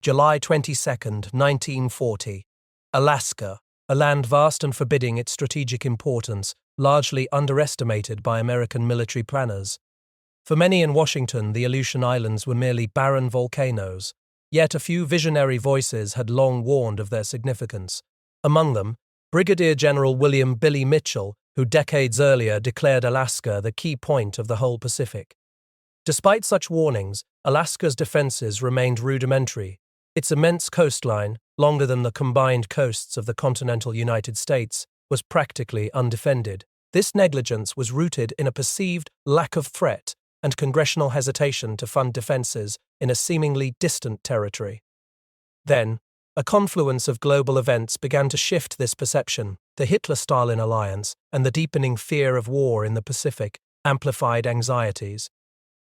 July 22, 1940. Alaska, a land vast and forbidding its strategic importance, largely underestimated by American military planners. For many in Washington, the Aleutian Islands were merely barren volcanoes, yet a few visionary voices had long warned of their significance. Among them, Brigadier General William "Billy" Mitchell, who decades earlier declared Alaska the key point of the whole Pacific. Despite such warnings, Alaska's defenses remained rudimentary. Its immense coastline, longer than the combined coasts of the continental United States, was practically undefended. This negligence was rooted in a perceived lack of threat and congressional hesitation to fund defenses in a seemingly distant territory. Then, a confluence of global events began to shift this perception. The Hitler-Stalin alliance and the deepening fear of war in the Pacific amplified anxieties.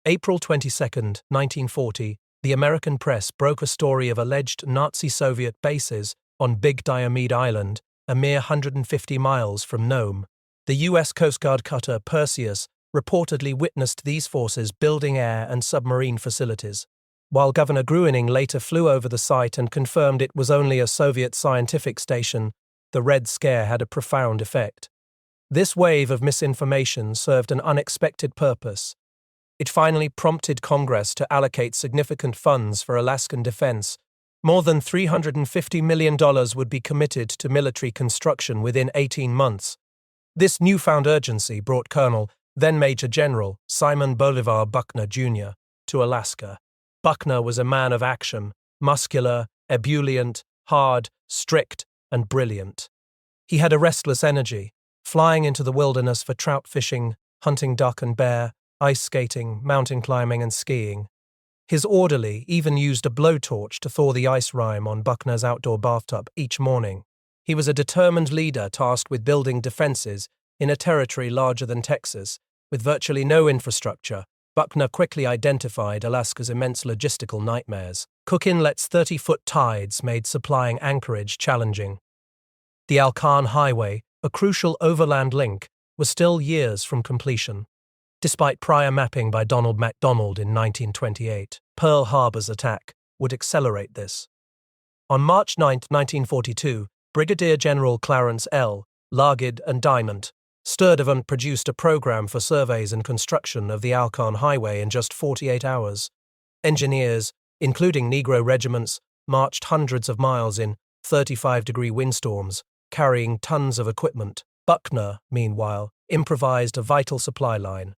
April 22, 1940, the American press broke a story of alleged Nazi-Soviet bases on Big Diomede Island, a mere 150 miles from Nome. The U.S. Coast Guard cutter Perseus reportedly witnessed these forces building air and submarine facilities. While Governor Gruening later flew over the site and confirmed it was only a Soviet scientific station, the Red Scare had a profound effect. This wave of misinformation served an unexpected purpose. It finally prompted Congress to allocate significant funds for Alaskan defense. More than $350 million would be committed to military construction within 18 months. This newfound urgency brought Colonel, then Major General, Simon Bolivar Buckner, Jr., to Alaska. Buckner was a man of action, muscular, ebullient, hard, strict, and brilliant. He had a restless energy, flying into the wilderness for trout fishing, hunting duck and bear, ice skating, mountain climbing, and skiing. His orderly even used a blowtorch to thaw the ice rime on Buckner's outdoor bathtub each morning. He was a determined leader tasked with building defenses in a territory larger than Texas, with virtually no infrastructure. Buckner quickly identified Alaska's immense logistical nightmares. Cook Inlet's 30-foot tides made supplying anchorage challenging. The Alaskan Highway, a crucial overland link, was still years from completion. Despite prior mapping by Donald MacDonald in 1928, Pearl Harbor's attack would accelerate this. On March 9, 1942, Brigadier General Clarence L. Largid and Diamond Sturdivant produced a program for surveys and construction of the Alaskan Highway in just 48 hours. Engineers, including Negro regiments, marched hundreds of miles in 35-degree windstorms, carrying tons of equipment. Buckner, meanwhile, improvised a vital supply line.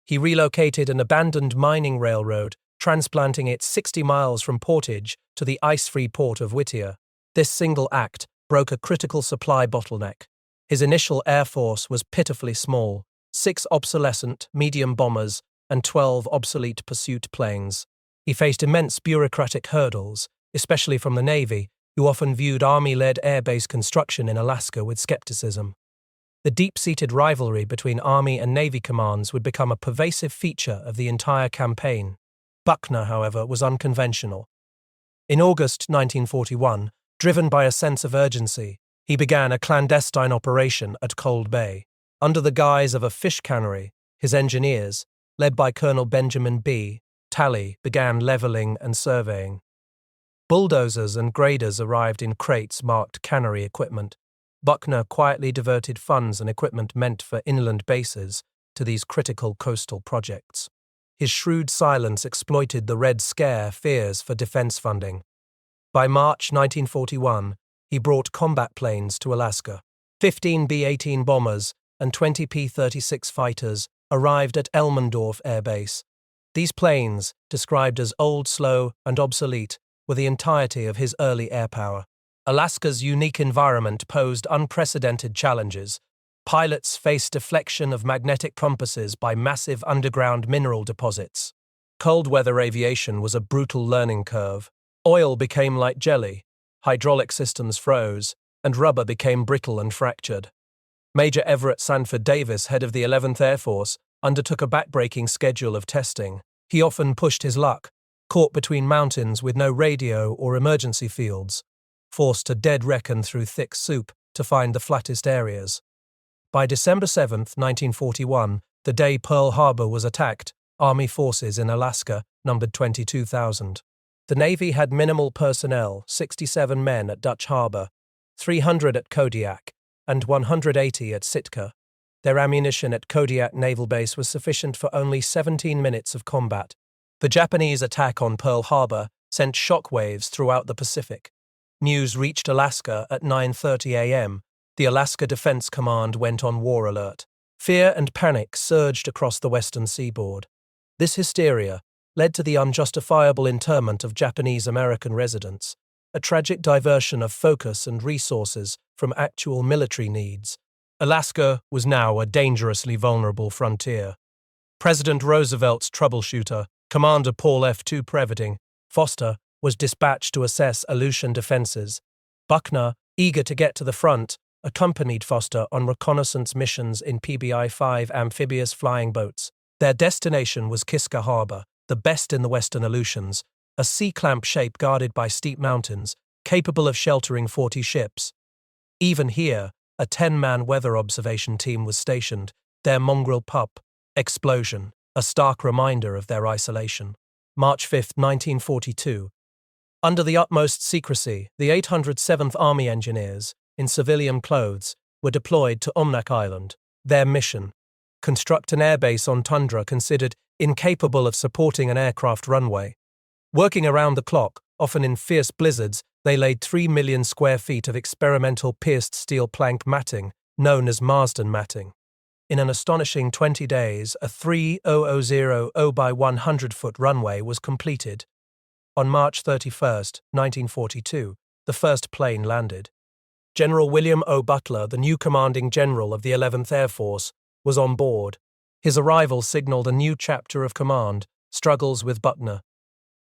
He relocated an abandoned mining railroad, transplanting it 60 miles from Portage to the ice-free port of Whittier. This single act broke a critical supply bottleneck. His initial air force was pitifully small: 6 obsolescent medium bombers and 12 obsolete pursuit planes. He faced immense bureaucratic hurdles, especially from the Navy, who often viewed Army-led air base construction in Alaska with skepticism. The deep-seated rivalry between Army and Navy commands would become a pervasive feature of the entire campaign. Buckner, however, was unconventional. In August 1941, driven by a sense of urgency, he began a clandestine operation at Cold Bay. Under the guise of a fish cannery, his engineers, led by Colonel Benjamin B. Talley, began leveling and surveying. Bulldozers and graders arrived in crates marked cannery equipment. Buckner quietly diverted funds and equipment meant for inland bases to these critical coastal projects. His shrewd silence exploited the Red Scare fears for defense funding. By March 1941, he brought combat planes to Alaska. 15 B-18 bombers and 20 P-36 fighters arrived at Elmendorf Air Base. These planes, described as old, slow, and obsolete, were the entirety of his early air power. Alaska's unique environment posed unprecedented challenges. Pilots faced deflection of magnetic compasses by massive underground mineral deposits. Cold weather aviation was a brutal learning curve. Oil became like jelly, hydraulic systems froze, and rubber became brittle and fractured. Major Everett Sanford Davis, head of the 11th Air Force, undertook a backbreaking schedule of testing. He often pushed his luck, caught between mountains with no radio or emergency fields, forced to dead reckon through thick soup to find the flattest areas. By December 7, 1941, the day Pearl Harbor was attacked, Army forces in Alaska numbered 22,000. The Navy had minimal personnel, 67 men at Dutch Harbor, 300 at Kodiak, and 180 at Sitka. Their ammunition at Kodiak Naval Base was sufficient for only 17 minutes of combat. The Japanese attack on Pearl Harbor sent shockwaves throughout the Pacific. News reached Alaska at 9:30 a.m. The Alaska Defense Command went on war alert. Fear and panic surged across the western seaboard. This hysteria led to the unjustifiable internment of Japanese American residents, a tragic diversion of focus and resources from actual military needs. Alaska was now a dangerously vulnerable frontier. President Roosevelt's troubleshooter, Commander Paul F. Preveding Foster, was dispatched to assess Aleutian defenses. Buckner, eager to get to the front, accompanied Foster on reconnaissance missions in PBI-5 amphibious flying boats. Their destination was Kiska Harbor, the best in the western Aleutians, a sea-clamp shape guarded by steep mountains, capable of sheltering 40 ships. Even here, a 10-man weather observation team was stationed, their mongrel pup, Explosion, a stark reminder of their isolation. March 5, 1942. Under the utmost secrecy, the 807th Army Engineers, in civilian clothes, were deployed to Umnak Island. Their mission: construct an airbase on tundra considered incapable of supporting an aircraft runway. Working around the clock, often in fierce blizzards, they laid 3 million square feet of experimental pierced steel plank matting, known as Marsden matting. In an astonishing 20 days, a 3,000 by 100-foot runway was completed. On March 31, 1942, the first plane landed. General William O. Butler, the new commanding general of the 11th Air Force, was on board. His arrival signaled a new chapter of command, struggles with Buckner.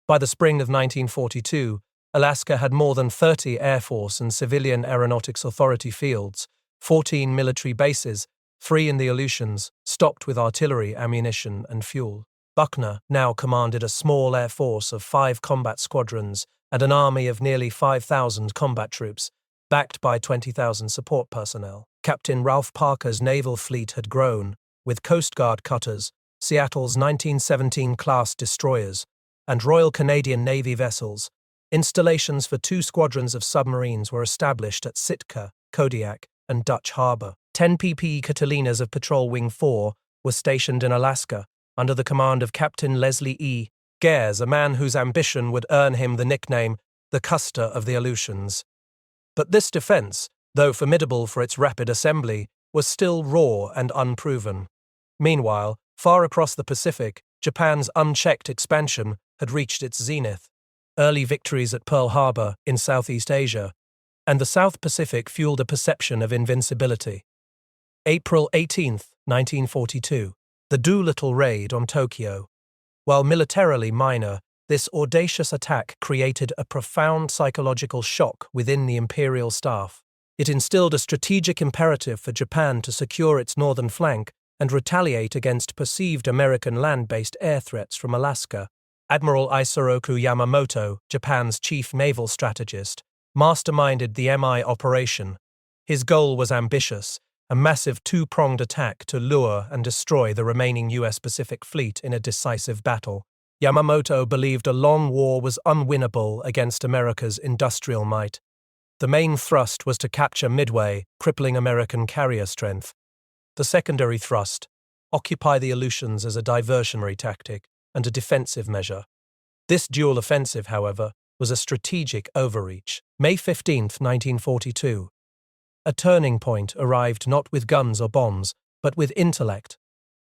By the spring of 1942, Alaska had more than 30 Air Force and Civilian Aeronautics Authority fields, 14 military bases, 3 in the Aleutians, stocked with artillery, ammunition, and fuel. Buckner now commanded a small air force of 5 combat squadrons and an army of nearly 5,000 combat troops, backed by 20,000 support personnel. Captain Ralph Parker's naval fleet had grown, with Coast Guard cutters, Seattle's 1917-class destroyers, and Royal Canadian Navy vessels. Installations for 2 squadrons of submarines were established at Sitka, Kodiak, and Dutch Harbor. 10 PPE Catalinas of Patrol Wing 4 were stationed in Alaska, under the command of Captain Leslie E. Gares, a man whose ambition would earn him the nickname the Custer of the Aleutians. But this defense, though formidable for its rapid assembly, was still raw and unproven. Meanwhile, far across the Pacific, Japan's unchecked expansion had reached its zenith. Early victories at Pearl Harbor in Southeast Asia and the South Pacific fueled a perception of invincibility. April 18, 1942. The Doolittle raid on Tokyo. While militarily minor, this audacious attack created a profound psychological shock within the imperial staff. It instilled a strategic imperative for Japan to secure its northern flank and retaliate against perceived American land-based air threats from Alaska. Admiral Isoroku Yamamoto, Japan's chief naval strategist, masterminded the MI operation. His goal was ambitious: a massive 2-pronged attack to lure and destroy the remaining U.S. Pacific Fleet in a decisive battle. Yamamoto believed a long war was unwinnable against America's industrial might. The main thrust was to capture Midway, crippling American carrier strength. The secondary thrust: occupy the Aleutians as a diversionary tactic and a defensive measure. This dual offensive, however, was a strategic overreach. May 15, 1942. A turning point arrived not with guns or bombs, but with intellect.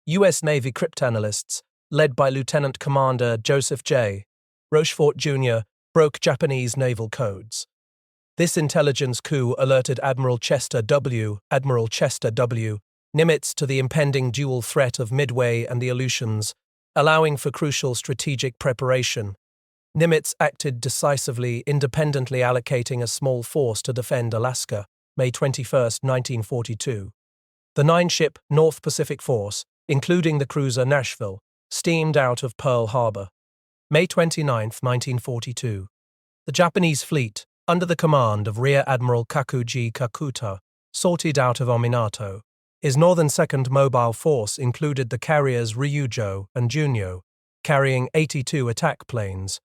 U.S. Navy cryptanalysts, led by Lieutenant Commander Joseph J. Rochefort, Jr., broke Japanese naval codes. This intelligence coup alerted Admiral Chester W. Nimitz to the impending dual threat of Midway and the Aleutians, allowing for crucial strategic preparation. Nimitz acted decisively, independently allocating a small force to defend Alaska. May 21, 1942. The 9-ship North Pacific Force, including the cruiser Nashville, steamed out of Pearl Harbor. May 29, 1942. The Japanese fleet, under the command of Rear Admiral Kakuji Kakuta, sorted out of Ominato. His northern second mobile force included the carriers Ryujo and Junyo, carrying 82 attack planes.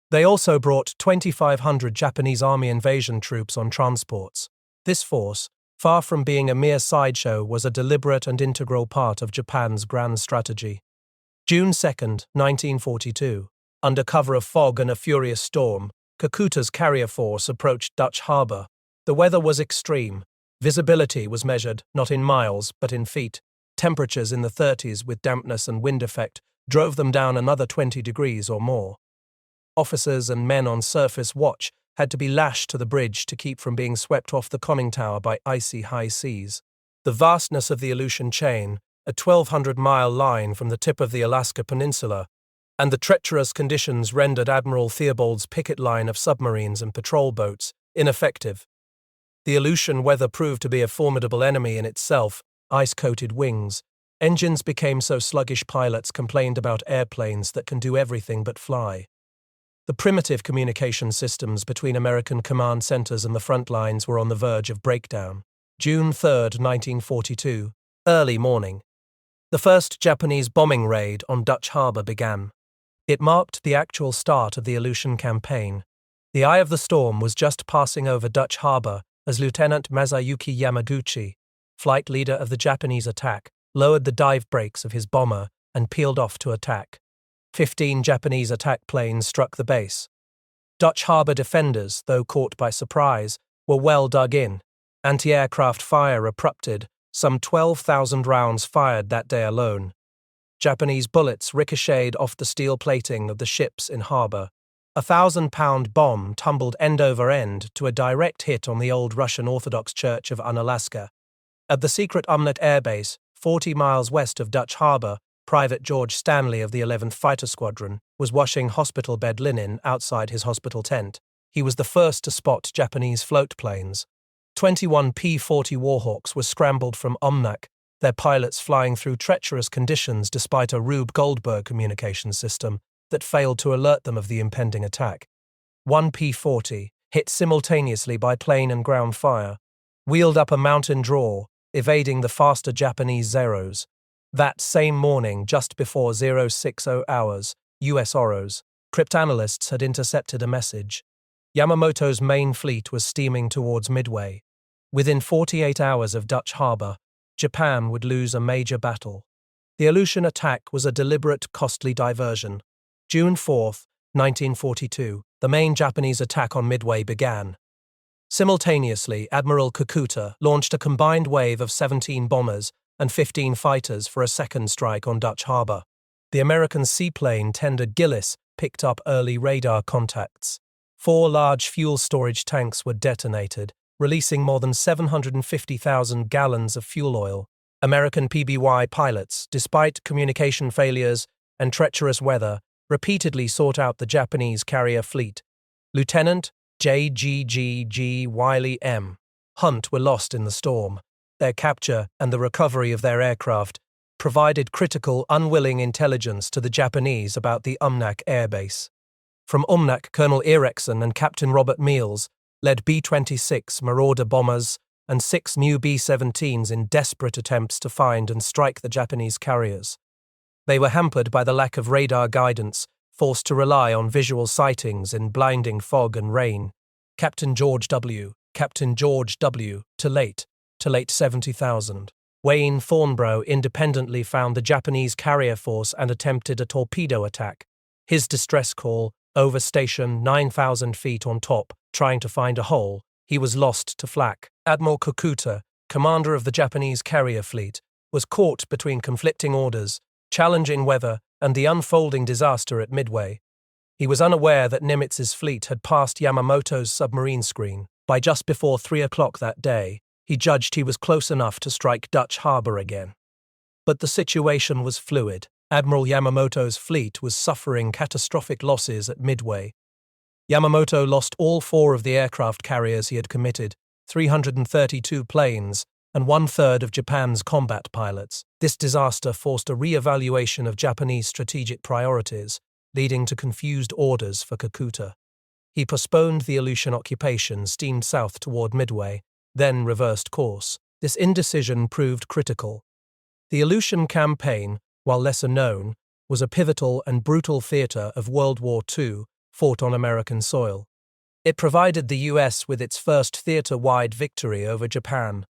They also brought 2,500 Japanese army invasion troops on transports. This force, far from being a mere sideshow, was a deliberate and integral part of Japan's grand strategy. June 2, 1942. Under cover of fog and a furious storm, Kakuta's carrier force approached Dutch Harbor. The weather was extreme. Visibility was measured not in miles but in feet. Temperatures in the 30s with dampness and wind effect drove them down another 20 degrees or more. Officers and men on surface watch had to be lashed to the bridge to keep from being swept off the conning tower by icy high seas. The vastness of the Aleutian chain, a 1,200-mile line from the tip of the Alaska Peninsula, and the treacherous conditions rendered Admiral Theobald's picket line of submarines and patrol boats ineffective. The Aleutian weather proved to be a formidable enemy in itself, ice-coated wings. Engines became so sluggish pilots complained about airplanes that can do everything but fly. The primitive communication systems between American command centers and the front lines were on the verge of breakdown. June 3, 1942. Early morning. The first Japanese bombing raid on Dutch Harbor began. It marked the actual start of the Aleutian campaign. The eye of the storm was just passing over Dutch Harbor as Lieutenant Masayuki Yamaguchi, flight leader of the Japanese attack, lowered the dive brakes of his bomber and peeled off to attack. 15 Japanese attack planes struck the base. Dutch Harbor defenders, though caught by surprise, were well dug in. Anti-aircraft fire erupted, some 12,000 rounds fired that day alone. Japanese bullets ricocheted off the steel plating of the ships in harbor. A 1,000-pound bomb tumbled end over end to a direct hit on the old Russian Orthodox Church of Unalaska. At the secret Umnat Air Base, 40 miles west of Dutch Harbor, Private George Stanley of the 11th Fighter Squadron was washing hospital bed linen outside his hospital tent. He was the first to spot Japanese float planes. 21 P-40 Warhawks were scrambled from Umnak, their pilots flying through treacherous conditions despite a Rube Goldberg communication system that failed to alert them of the impending attack. One P-40, hit simultaneously by plane and ground fire, wheeled up a mountain draw, evading the faster Japanese Zeros. That same morning, just before 060 hours, U.S. Oros, cryptanalysts had intercepted a message. Yamamoto's main fleet was steaming towards Midway. Within 48 hours of Dutch Harbor, Japan would lose a major battle. The Aleutian attack was a deliberate, costly diversion. June 4, 1942, the main Japanese attack on Midway began. Simultaneously, Admiral Kakuta launched a combined wave of 17 bombers and 15 fighters for a second strike on Dutch Harbor. The American seaplane tender Gillis picked up early radar contacts. 4 large fuel storage tanks were detonated, releasing more than 750,000 gallons of fuel oil. American PBY pilots, despite communication failures and treacherous weather, repeatedly sought out the Japanese carrier fleet. Lieutenant J.G.G.G. Wiley M. Hunt were lost in the storm. Their capture and the recovery of their aircraft provided critical, unwilling intelligence to the Japanese about the Umnak Air Base. From Umnak, Colonel Erickson and Captain Robert Meals led B-26 Marauder bombers and 6 new B-17s in desperate attempts to find and strike the Japanese carriers. They were hampered by the lack of radar guidance, forced to rely on visual sightings in blinding fog and rain. Captain George W. to late 70,000. Wayne Thornborough independently found the Japanese carrier force and attempted a torpedo attack. His distress call, over station 9,000 feet on top, trying to find a hole, he was lost to flak. Admiral Kakuta, commander of the Japanese carrier fleet, was caught between conflicting orders, challenging weather, and the unfolding disaster at Midway. He was unaware that Nimitz's fleet had passed Yamamoto's submarine screen. By just before 3 o'clock that day, he judged he was close enough to strike Dutch Harbor again. But the situation was fluid. Admiral Yamamoto's fleet was suffering catastrophic losses at Midway. Yamamoto lost all 4 of the aircraft carriers he had committed, 332 planes, and 1/3 of Japan's combat pilots. This disaster forced a re-evaluation of Japanese strategic priorities, leading to confused orders for Kakuta. He postponed the Aleutian occupation, steamed south toward Midway, then reversed course. This indecision proved critical. The Aleutian campaign, while lesser known, was a pivotal and brutal theater of World War II, fought on American soil. It provided the US with its first theater-wide victory over Japan,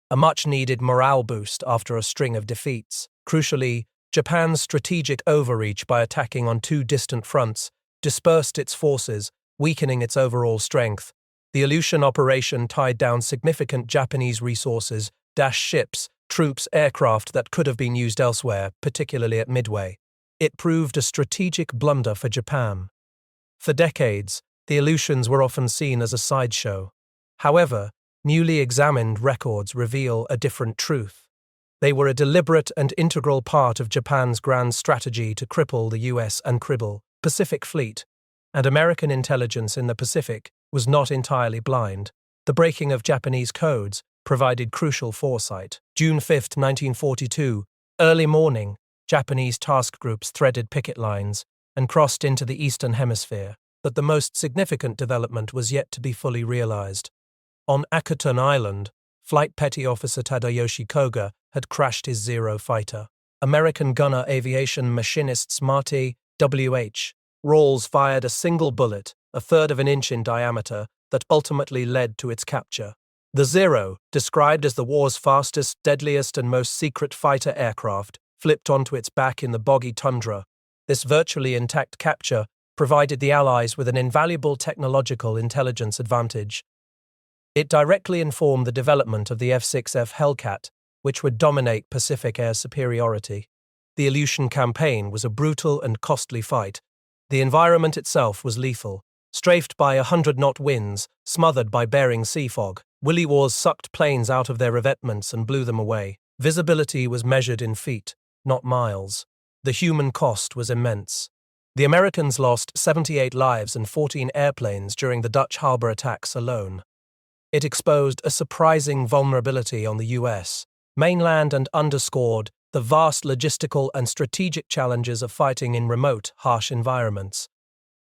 a much-needed morale boost after a string of defeats. Crucially, Japan's strategic overreach by attacking on two distant fronts dispersed its forces, weakening its overall strength. The Aleutian operation tied down significant Japanese resources, ships, troops, aircraft that could have been used elsewhere, particularly at Midway. It proved a strategic blunder for Japan. For decades, the Aleutians were often seen as a sideshow. However, newly examined records reveal a different truth. They were a deliberate and integral part of Japan's grand strategy to cripple the US and Pacific Fleet, and American intelligence in the Pacific was not entirely blind. The breaking of Japanese codes provided crucial foresight. June 5, 1942, early morning, Japanese task groups threaded picket lines and crossed into the Eastern Hemisphere, but the most significant development was yet to be fully realized. On Akuton Island, Flight Petty Officer Tadayoshi Koga had crashed his Zero fighter. American gunner aviation machinists Marty W.H. Rawls fired a single bullet, a third of an inch in diameter, that ultimately led to its capture. The Zero, described as the war's fastest, deadliest, and most secret fighter aircraft, flipped onto its back in the boggy tundra. This virtually intact capture provided the Allies with an invaluable technological intelligence advantage. It directly informed the development of the F6F Hellcat, which would dominate Pacific air superiority. The Aleutian campaign was a brutal and costly fight. The environment itself was lethal. Strafed by 100-knot winds, smothered by Bering sea fog, Willy Wars sucked planes out of their revetments and blew them away. Visibility was measured in feet, not miles. The human cost was immense. The Americans lost 78 lives and 14 airplanes during the Dutch harbor attacks alone. It exposed a surprising vulnerability on the US mainland and underscored the vast logistical and strategic challenges of fighting in remote, harsh environments.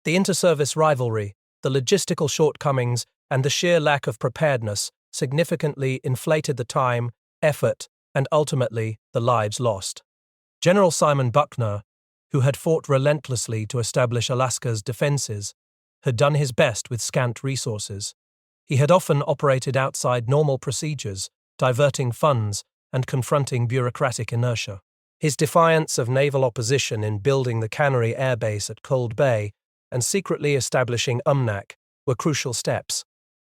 The inter-service rivalry, the logistical shortcomings, and the sheer lack of preparedness significantly inflated the time, effort, and ultimately the lives lost. General Simon Buckner, who had fought relentlessly to establish Alaska's defenses, had done his best with scant resources. He had often operated outside normal procedures, diverting funds and confronting bureaucratic inertia. His defiance of naval opposition in building the Cannery Air Base at Cold Bay and secretly establishing UMNAC were crucial steps.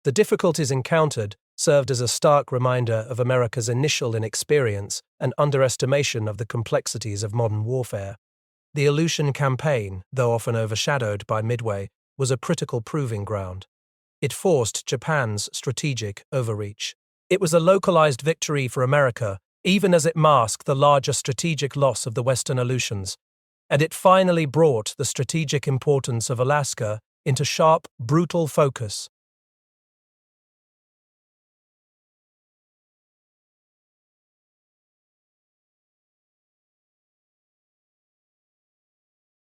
The difficulties encountered served as a stark reminder of America's initial inexperience and underestimation of the complexities of modern warfare. The Aleutian campaign, though often overshadowed by Midway, was a critical proving ground. It forced Japan's strategic overreach. It was a localized victory for America, even as it masked the larger strategic loss of the Western Aleutians, and it finally brought the strategic importance of Alaska into sharp, brutal focus.